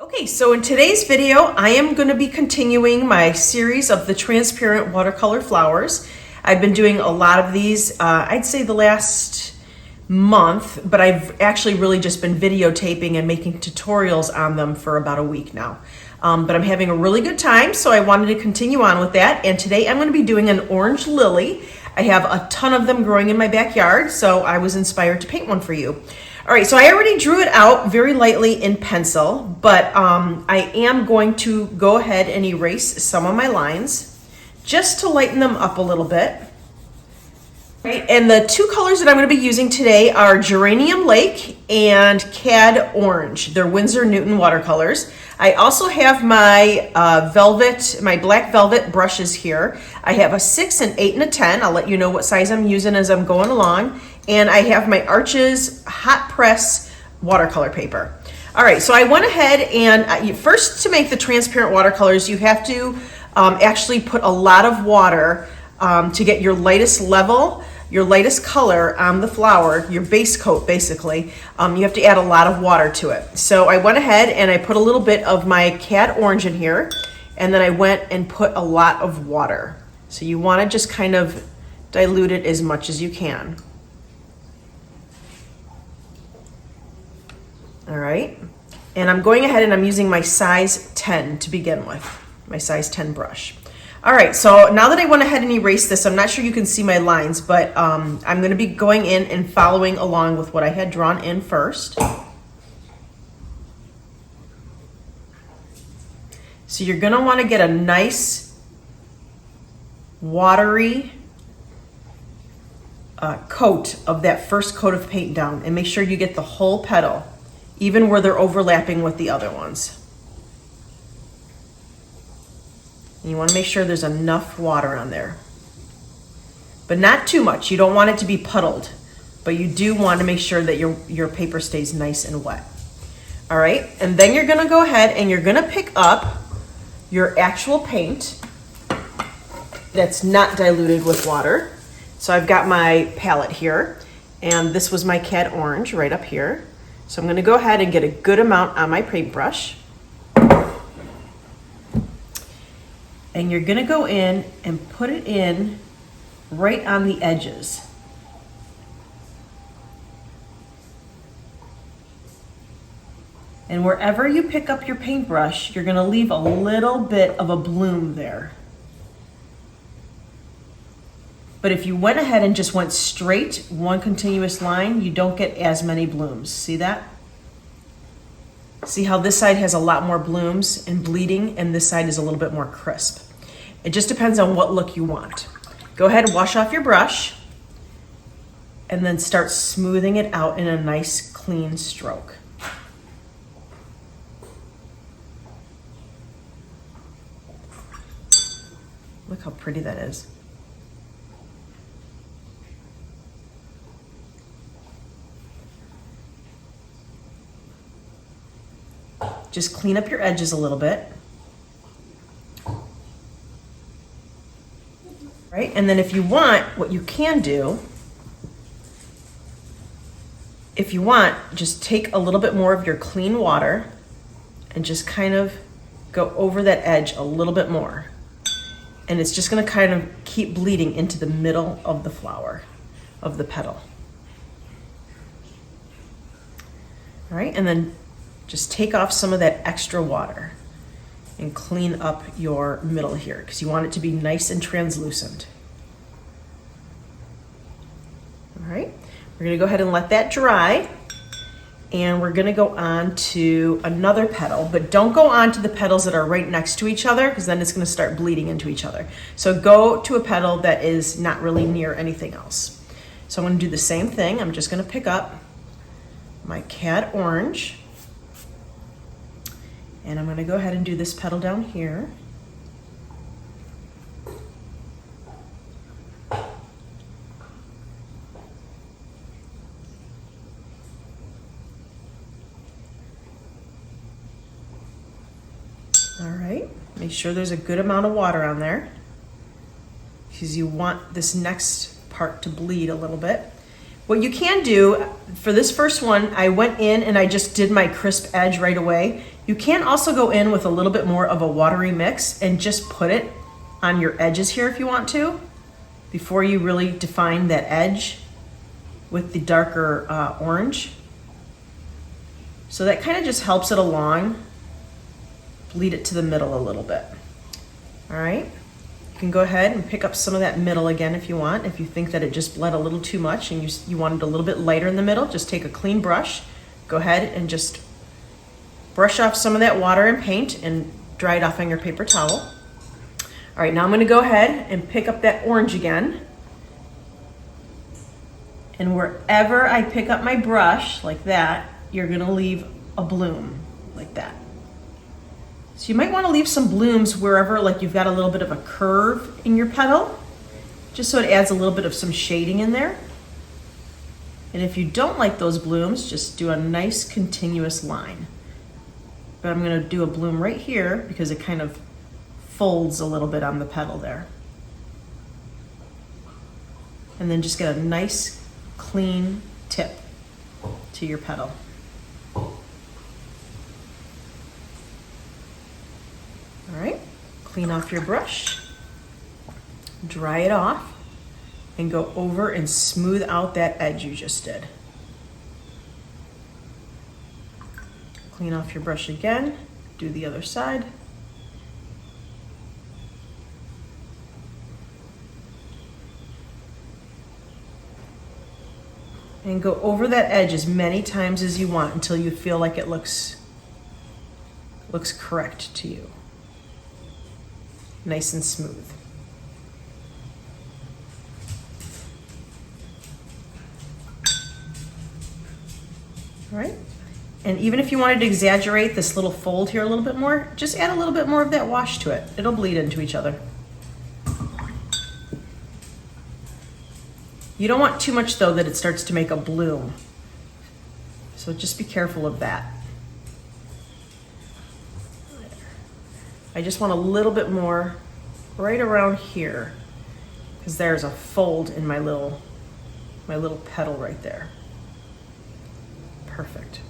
Okay, so in today's video, I am going to be continuing my series of the transparent watercolor flowers. I've been doing a lot of these, I'd say the last month, but I've actually really just been videotaping and making tutorials on them for about a week now. But I'm having a really good time, so I wanted to continue on with that. And today I'm going to be doing an orange lily. I have a ton of them growing in my backyard, so I was inspired to paint one for you. All right, so I already drew it out very lightly in pencil, but I am going to go ahead and erase some of my lines just to lighten them up a little bit. Right, and the two colors that I'm going to be using today are Geranium Lake and Cad Orange. They're Winsor Newton watercolors. I also have my my black velvet brushes here. I have a 6, an 8, and a 10. I'll let you know what size I'm using as I'm going along. And I have my Arches hot press watercolor paper. All right, so I went ahead and first, to make the transparent watercolors, you have to actually put a lot of water to get your lightest level, your lightest color on the flower, your base coat basically. You have to add a lot of water to it. So I went ahead and I put a little bit of my Cad Orange in here, and then I went and put a lot of water. So you want to just kind of dilute it as much as you can. All right, and I'm going ahead and I'm using my size 10 to begin with, my size 10 brush. All right, so now that I went ahead and erased this, I'm not sure you can see my lines, but I'm going to be going in and following along with what I had drawn in first. So you're going to want to get a nice watery coat of that first coat of paint down, and make sure you get the whole petal, even where they're overlapping with the other ones. And you want to make sure there's enough water on there, but not too much. You don't want it to be puddled, but you do want to make sure that your paper stays nice and wet. All right, and then you're going to go ahead and you're going to pick up your actual paint that's not diluted with water. So I've got my palette here, and this was my Cad Orange right up here. So I'm going to go ahead and get a good amount on my paintbrush. And you're going to go in and put it in right on the edges. And wherever you pick up your paintbrush, you're going to leave a little bit of a bloom there. But if you went ahead and just went straight, one continuous line, you don't get as many blooms. See that? See how this side has a lot more blooms and bleeding, and this side is a little bit more crisp. It just depends on what look you want. Go ahead and wash off your brush, and then start smoothing it out in a nice clean stroke. Look how pretty that is. Just clean up your edges a little bit. Right, and then if you want, what you can do, if you want, just take a little bit more of your clean water and just kind of go over that edge a little bit more. And it's just gonna kind of keep bleeding into the middle of the flower, of the petal. All right, and then just take off some of that extra water and clean up your middle here, because you want it to be nice and translucent. All right, we're gonna go ahead and let that dry, and we're gonna go on to another petal, but don't go on to the petals that are right next to each other, because then it's gonna start bleeding into each other. So go to a petal that is not really near anything else. So I'm gonna do the same thing. I'm just gonna pick up my Cad Orange, and I'm going to go ahead and do this petal down here. All right, make sure there's a good amount of water on there, because you want this next part to bleed a little bit. What you can do for this first one, I went in and I just did my crisp edge right away. You can also go in with a little bit more of a watery mix and just put it on your edges here if you want to, before you really define that edge with the darker orange. So that kind of just helps it along, bleed it to the middle a little bit. All right, you can go ahead and pick up some of that middle again if you want. If you think that it just bled a little too much and you want it a little bit lighter in the middle, just take a clean brush, go ahead and just brush off some of that water and paint and dry it off on your paper towel. All right, now I'm gonna go ahead and pick up that orange again. And wherever I pick up my brush, like that, you're gonna leave a bloom, like that. So you might wanna leave some blooms wherever, like you've got a little bit of a curve in your petal, just so it adds a little bit of some shading in there. And if you don't like those blooms, just do a nice continuous line. But I'm gonna do a bloom right here because it kind of folds a little bit on the petal there. And then just get a nice clean tip to your petal. All right, clean off your brush, dry it off, and go over and smooth out that edge you just did. Clean off your brush again, do the other side. And go over that edge as many times as you want until you feel like it looks correct to you. Nice and smooth. All right. And even if you wanted to exaggerate this little fold here a little bit more, just add a little bit more of that wash to it. It'll bleed into each other. You don't want too much though that it starts to make a bloom. So just be careful of that. I just want a little bit more right around here because there's a fold in my little petal right there. Perfect.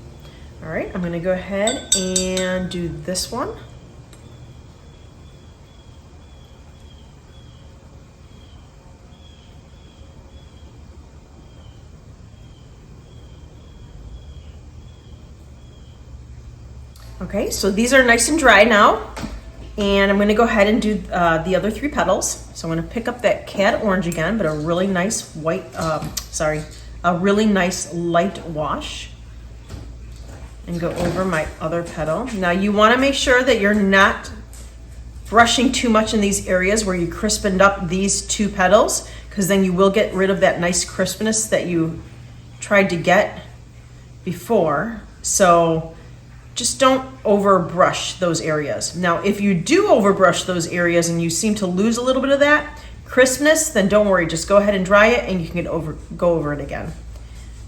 All right, I'm gonna go ahead and do this one. Okay, so these are nice and dry now. And I'm gonna go ahead and do the other three petals. So I'm gonna pick up that cad orange again, but a really nice a really nice light wash. And go over my other petal. Now you wanna make sure that you're not brushing too much in these areas where you crispened up these two petals, because then you will get rid of that nice crispness that you tried to get before. So just don't over brush those areas. Now, if you do over brush those areas and you seem to lose a little bit of that crispness, then don't worry, just go ahead and dry it and you can go over it again. All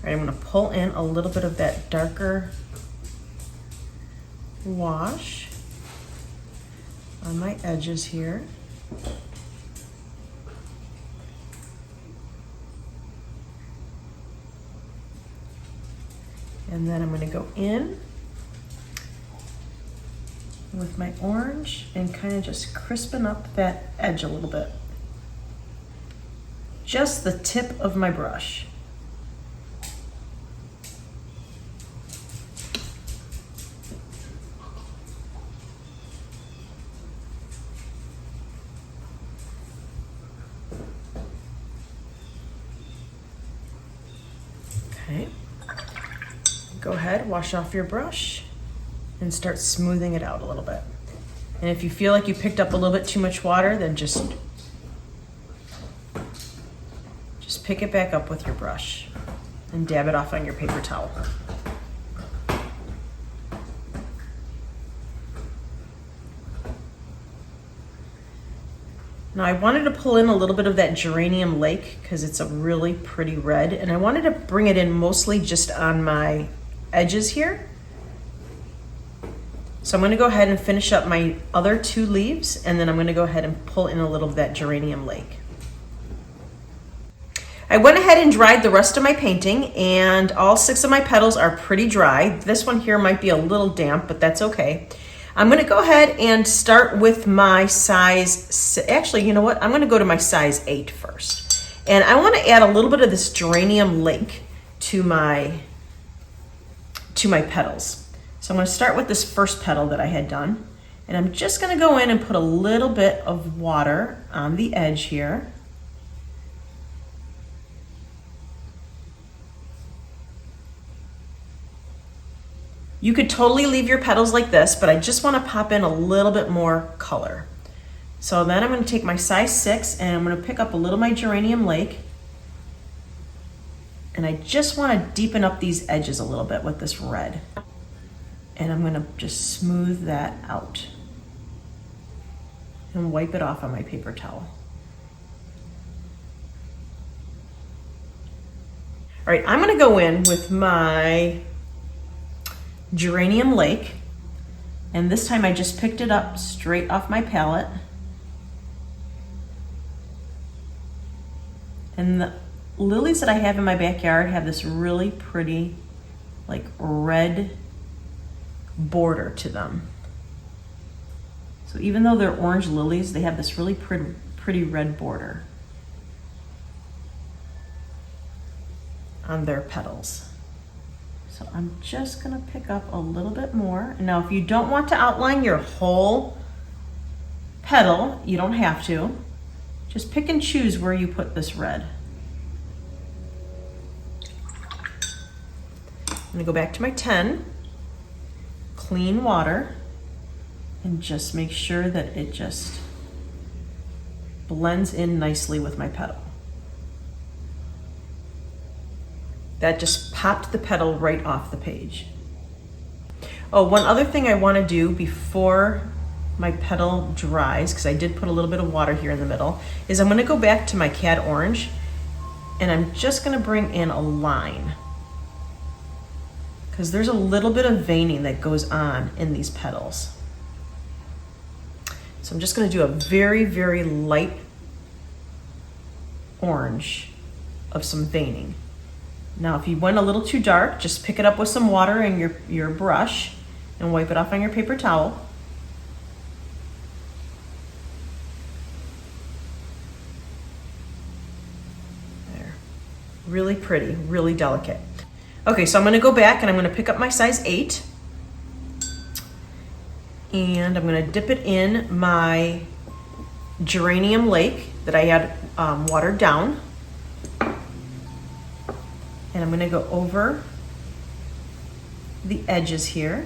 right, I'm gonna pull in a little bit of that darker wash on my edges here. And then I'm going to go in with my orange and kind of just crispen up that edge a little bit. Just the tip of my brush. Okay. Go ahead, wash off your brush and start smoothing it out a little bit. And if you feel like you picked up a little bit too much water, then just pick it back up with your brush and dab it off on your paper towel. Now I wanted to pull in a little bit of that geranium lake because it's a really pretty red, and I wanted to bring it in mostly just on my edges here. So I'm going to go ahead and finish up my other two leaves, and then I'm going to go ahead and pull in a little of that geranium lake. I went ahead and dried the rest of my painting, and all 6 of my petals are pretty dry. This one here might be a little damp, but that's okay. I'm gonna go ahead and start with my size, actually, you know what? I'm gonna go to my size 8 first. And I wanna add a little bit of this geranium lake to my petals. So I'm gonna start with this first petal that I had done. And I'm just gonna go in and put a little bit of water on the edge here. You could totally leave your petals like this, but I just want to pop in a little bit more color. So then I'm going to take my size 6 and I'm going to pick up a little of my geranium lake. And I just want to deepen up these edges a little bit with this red. And I'm going to just smooth that out and wipe it off on my paper towel. All right, I'm going to go in with my geranium lake, and this time I just picked it up straight off my palette. And the lilies that I have in my backyard have this really pretty like red border to them. So even though they're orange lilies, they have this really pretty red border on their petals. So I'm just gonna pick up a little bit more. And now if you don't want to outline your whole petal, you don't have to. Just pick and choose where you put this red. I'm gonna go back to my 10, clean water, and just make sure that it just blends in nicely with my petal. That just popped the petal right off the page. Oh, one other thing I want to do before my petal dries, because I did put a little bit of water here in the middle, is I'm going to go back to my cad orange and I'm just going to bring in a line, because there's a little bit of veining that goes on in these petals. So I'm just going to do a very, very light orange of some veining. Now, if you went a little too dark, just pick it up with some water and your brush and wipe it off on your paper towel. There. Really pretty, really delicate. Okay, so I'm going to go back and I'm going to pick up my size 8. And I'm going to dip it in my geranium lake that I had watered down. And I'm going to go over the edges here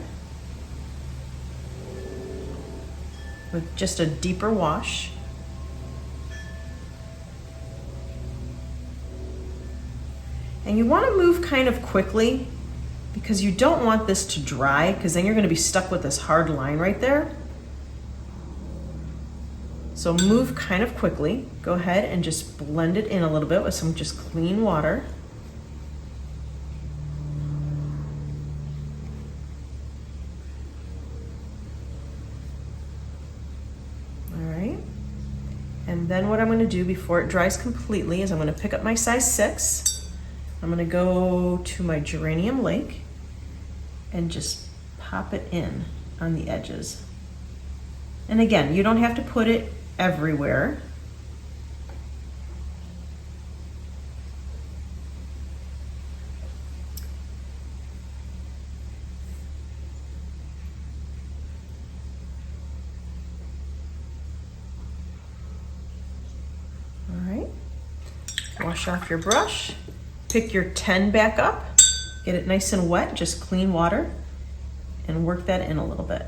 with just a deeper wash. And you want to move kind of quickly, because you don't want this to dry, because then you're going to be stuck with this hard line right there. So move kind of quickly. Go ahead and just blend it in a little bit with some just clean water. And then what I'm going to do before it dries completely is I'm going to pick up my size 6. I'm going to go to my geranium lake and just pop it in on the edges. And again, you don't have to put it everywhere. Wash off your brush, pick your 10 back up, get it nice and wet, just clean water, and work that in a little bit.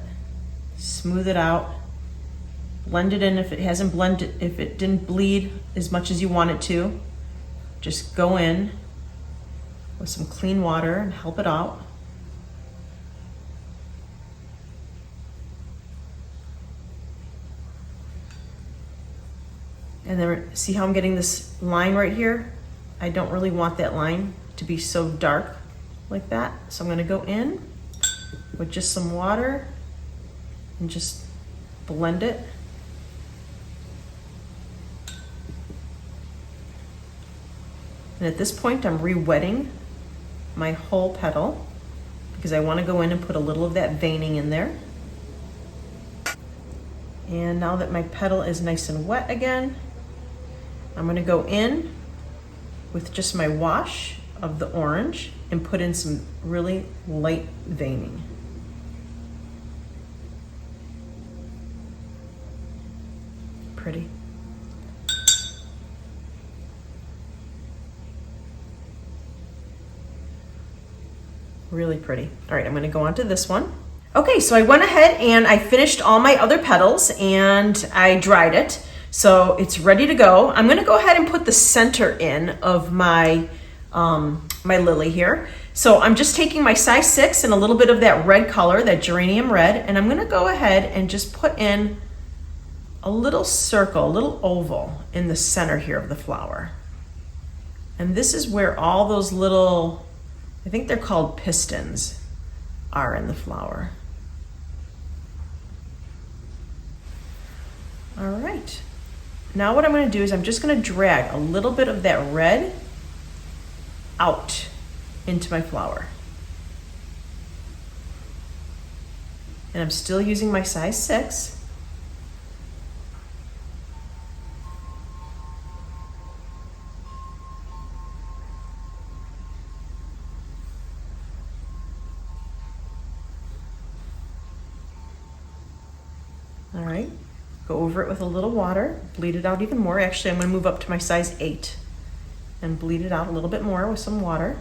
Smooth it out, blend it in if it hasn't blended, if it didn't bleed as much as you want it to. Just go in with some clean water and help it out. And then see how I'm getting this line right here? I don't really want that line to be so dark like that. So I'm gonna go in with just some water and just blend it. And at this point, I'm re-wetting my whole petal because I want to go in and put a little of that veining in there. And now that my petal is nice and wet again, I'm going to go in with just my wash of the orange and put in some really light veining. Pretty. Really pretty. All right, I'm going to go on to this one. Okay, so I went ahead and I finished all my other petals and I dried it. So it's ready to go. I'm going to go ahead and put the center in of my my lily here. So I'm just taking my size 6 and a little bit of that red color, that geranium red, and I'm going to go ahead and just put in a little circle, a little oval in the center here of the flower. And this is where all those little, I think they're called pistons, are in the flower. All right. Now what I'm going to do is I'm just going to drag a little bit of that red out into my flower. And I'm still using my size 6. All right, go over it with a little water, bleed it out even more. Actually, I'm going to move up to my size 8 and bleed it out a little bit more with some water.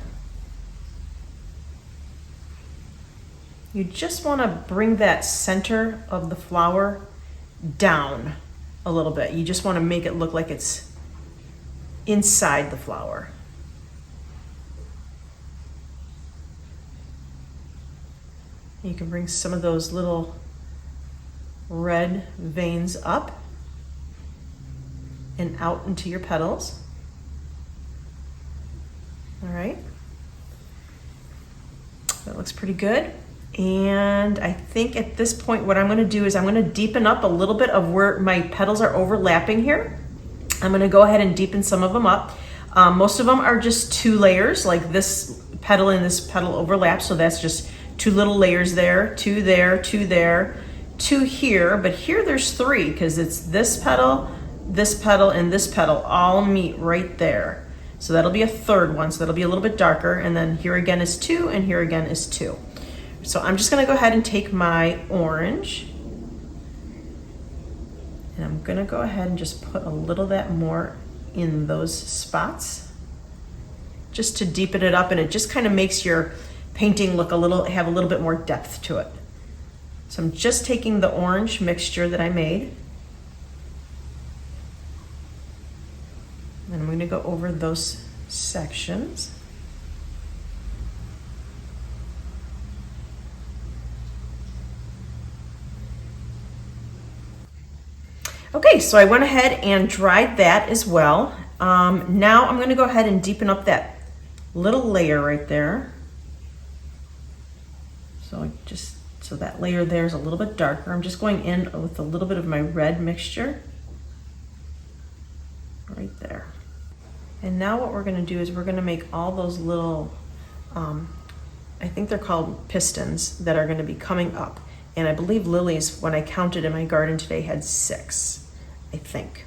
You just want to bring that center of the flower down a little bit. You just want to make it look like it's inside the flower. You can bring some of those little red veins up and out into your petals. All right, that looks pretty good. And I think at this point what I'm going to do is I'm going to deepen up a little bit of where my petals are overlapping here. I'm going to go ahead and deepen some of them up. Most of them are just 2 layers, like this petal and this petal overlap, so that's just 2 little layers there, 2 there, 2 there, 2 here, but here there's 3 because it's this petal, and this petal all meet right there. So that'll be a 3rd one, so that'll be a little bit darker, and then here again is 2, and here again is 2. So I'm just gonna go ahead and take my orange, and I'm gonna go ahead and just put a little bit more in those spots, just to deepen it up, and it just kind of makes your painting look have a little bit more depth to it. So I'm just taking the orange mixture that I made, and I'm going to go over those sections. Okay, so I went ahead and dried that as well. Now I'm going to go ahead and deepen up that little layer right there. So that layer there is a little bit darker. I'm just going in with a little bit of my red mixture right there. And now what we're going to do is we're going to make all those little, I think they're called pistons, that are going to be coming up. And I believe lilies, when I counted in my garden today, had 6, I think.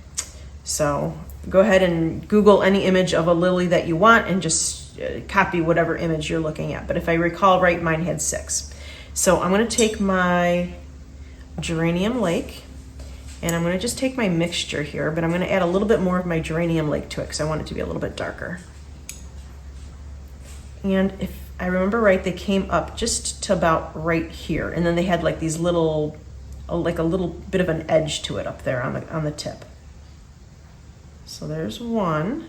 So go ahead and Google any image of a lily that you want and just copy whatever image you're looking at. But if I recall right, mine had 6. So I'm going to take my geranium lake, and I'm going to just take my mixture here, but I'm going to add a little bit more of my geranium lake to it because I want it to be a little bit darker. And if I remember right, they came up just to about right here, and then they had like these little, like a little bit of an edge to it up there on the tip. So there's one,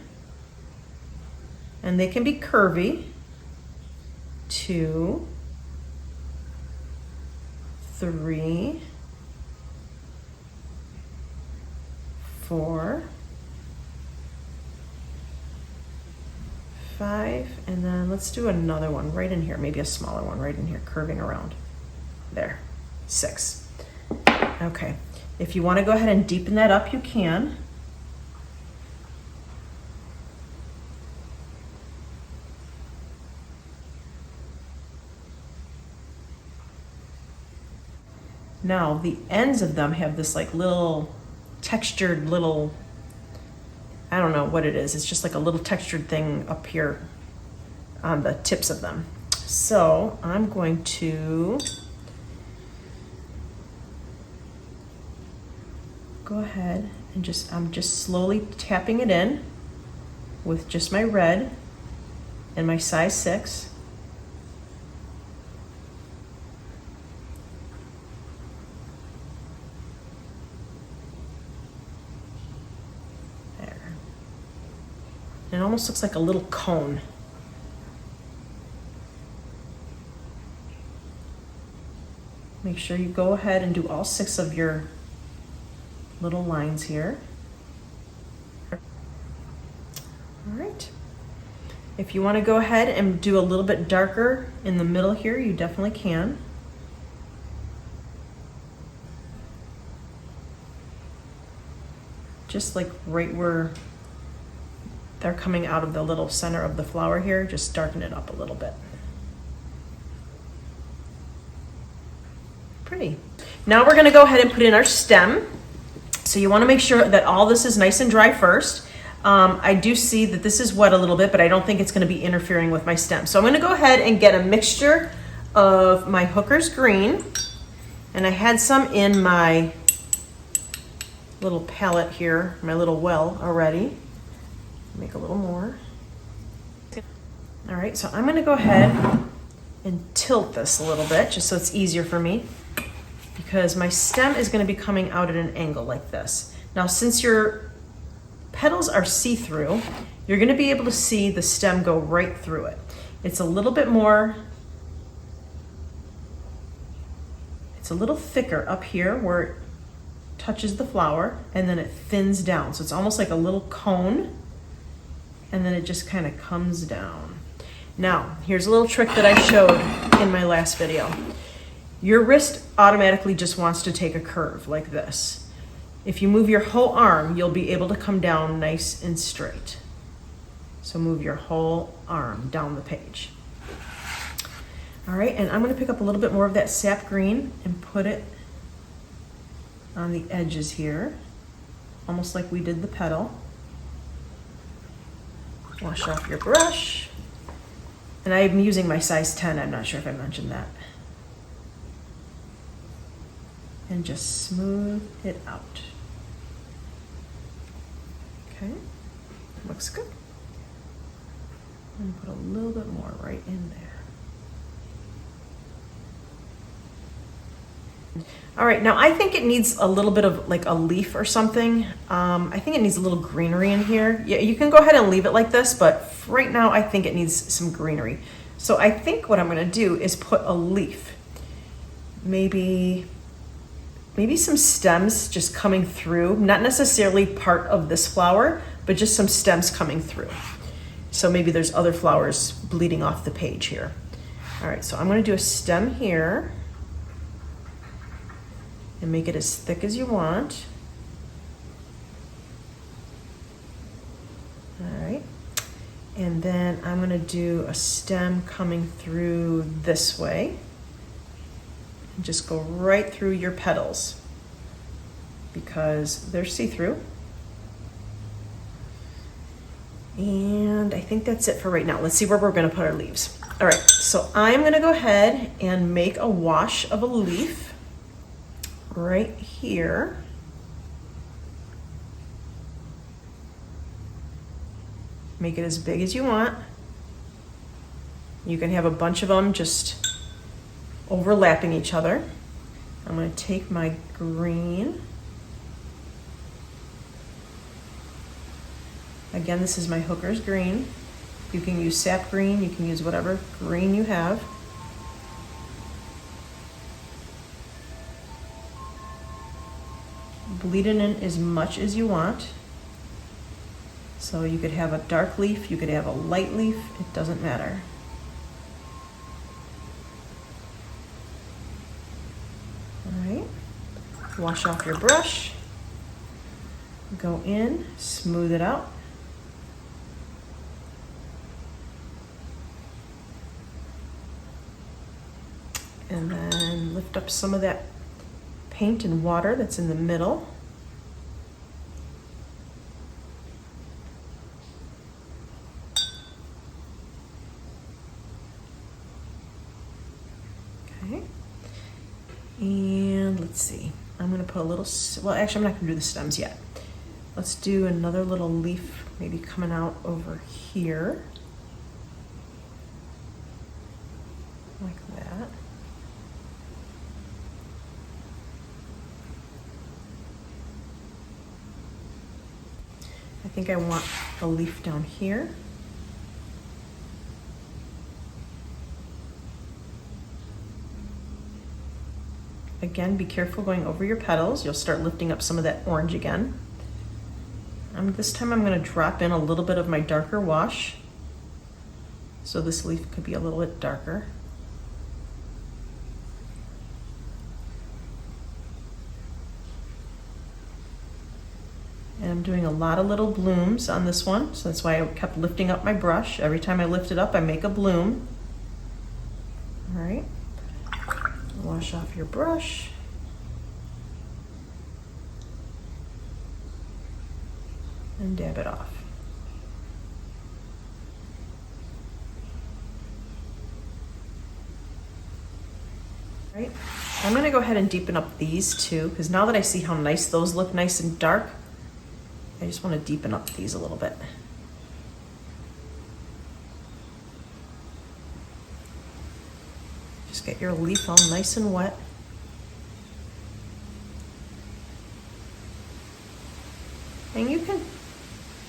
and they can be curvy. 2, 3, 4, 5, and then let's do another one right in here, maybe a smaller one right in here, curving around. There, 6. Okay, if you want to go ahead and deepen that up, you can. Now the ends of them have this like little textured little, I don't know what it is. It's just like a little textured thing up here on the tips of them. So I'm going to go ahead and I'm just slowly tapping it in with just my red and my size 6. There. It almost looks like a little cone. Make sure you go ahead and do all 6 of your little lines here. All right. If you want to go ahead and do a little bit darker in the middle here, you definitely can. Just like right where they're coming out of the little center of the flower here, just darken it up a little bit. Pretty. Now we're going to go ahead and put in our stem. So you want to make sure that all this is nice and dry first. I do see that this is wet a little bit, but I don't think it's going to be interfering with my stem. So I'm going to go ahead and get a mixture of my Hooker's green, and I had some in my little palette here, my little well already. Make a little more. All right, so I'm going to go ahead and tilt this a little bit just so it's easier for me, because my stem is going to be coming out at an angle like this. Now, since your petals are see-through, you're going to be able to see the stem go right through it. It's a little bit more, it's a little thicker up here where it touches the flower, and then it thins down. So it's almost like a little cone, and then it just kind of comes down. Now, here's a little trick that I showed in my last video. Your wrist automatically just wants to take a curve like this. If you move your whole arm, you'll be able to come down nice and straight. So move your whole arm down the page. All right, and I'm going to pick up a little bit more of that sap green and put it on the edges here, almost like we did the petal. Wash off your brush. And I'm using my size 10, I'm not sure if I mentioned that. And just smooth it out. Okay, looks good. And put a little bit more right in there. All right, now I think it needs a little bit of like a leaf or something. I think it needs a little greenery in here. Yeah, you can go ahead and leave it like this, but right now I think it needs some greenery. So I think what I'm gonna do is put a leaf. Maybe some stems just coming through, not necessarily part of this flower, but just some stems coming through. So maybe there's other flowers bleeding off the page here. All right, so I'm gonna do a stem here and make it as thick as you want. All right, and then I'm gonna do a stem coming through this way. Just go right through your petals because they're see-through. And I think that's it for right now. Let's see where we're gonna put our leaves. All right, so I'm gonna go ahead and make a wash of a leaf right here. Make it as big as you want. You can have a bunch of them just overlapping each other. I'm going to take my green. Again, this is my Hooker's green. You can use sap green, you can use whatever green you have. Bleed it in as much as you want. So you could have a dark leaf, you could have a light leaf, it doesn't matter. Wash off your brush, go in, smooth it out. And then lift up some of that paint and water that's in the middle. Okay. And let's see, I'm gonna put a little, well, actually I'm not gonna do the stems yet. Let's do another little leaf, maybe coming out over here. Like that. I think I want a leaf down here. Again, be careful going over your petals. You'll start lifting up some of that orange again. This time I'm going to drop in a little bit of my darker wash. So this leaf could be a little bit darker. And I'm doing a lot of little blooms on this one, so that's why I kept lifting up my brush. Every time I lift it up, I make a bloom. All right. Wash off your brush. And dab it off. All right. I'm going to go ahead and deepen up these too, because now that I see how nice those look, nice and dark, I just want to deepen up these a little bit. Just get your leaf all nice and wet. And you can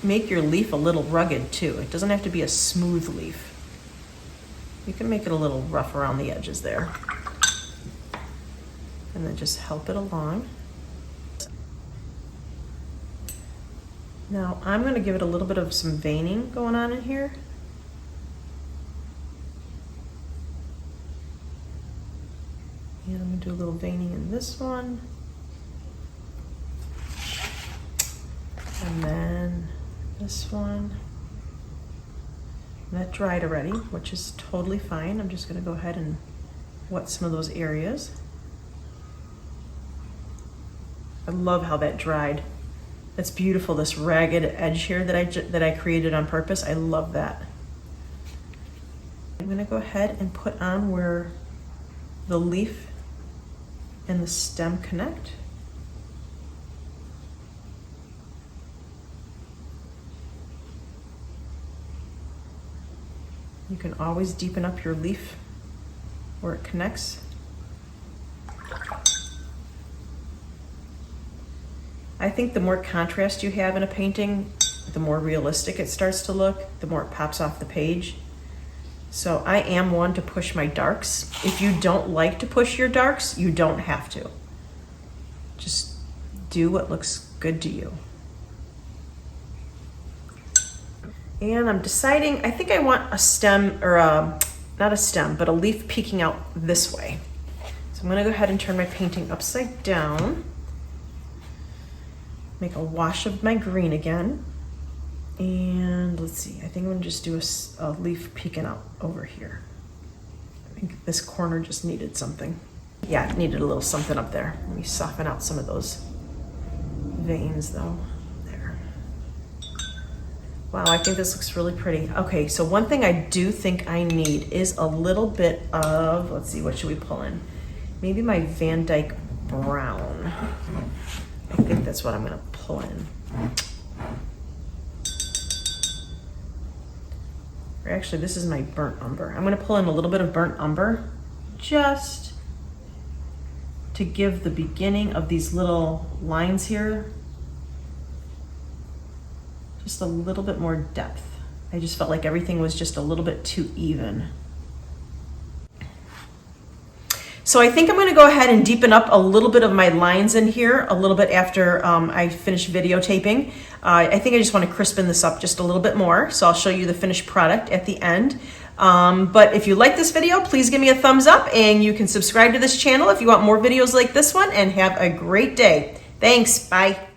make your leaf a little rugged too. It doesn't have to be a smooth leaf. You can make it a little rough around the edges there. And then just help it along. Now I'm going to give it a little bit of some veining going on in here. And I'm going to do a little veining in this one. And then this one. And that dried already, which is totally fine. I'm just going to go ahead and wet some of those areas. I love how that dried. That's beautiful, this ragged edge here that I created on purpose. I love that. I'm going to go ahead and put on where the leaf and the stem connect. You can always deepen up your leaf where it connects. I think the more contrast you have in a painting, the more realistic it starts to look, the more it pops off the page. So I am one to push my darks. If you don't like to push your darks, you don't have to. Just do what looks good to you. And I'm deciding, I think I want a stem, or not a stem, but a leaf peeking out this way. So I'm gonna go ahead and turn my painting upside down. Make a wash of my green again. And let's see, I think I'm gonna just do a leaf peeking out over here. I think this corner just needed something. Yeah, it needed a little something up there. Let me soften out some of those veins though. There. Wow, I think this looks really pretty. Okay, so one thing I do think I need is a little bit of, let's see, what should we pull in? Maybe my Van Dyke brown. I think that's what I'm gonna pull in. Or actually, this is my burnt umber. I'm gonna pull in a little bit of burnt umber just to give the beginning of these little lines here just a little bit more depth. I just felt like everything was just a little bit too even. So I think I'm gonna go ahead and deepen up a little bit of my lines in here a little bit after I finish videotaping. I think I just wanna crispen this up just a little bit more. So I'll show you the finished product at the end. But if you like this video, please give me a thumbs up, and you can subscribe to this channel if you want more videos like this one, and have a great day. Thanks, bye.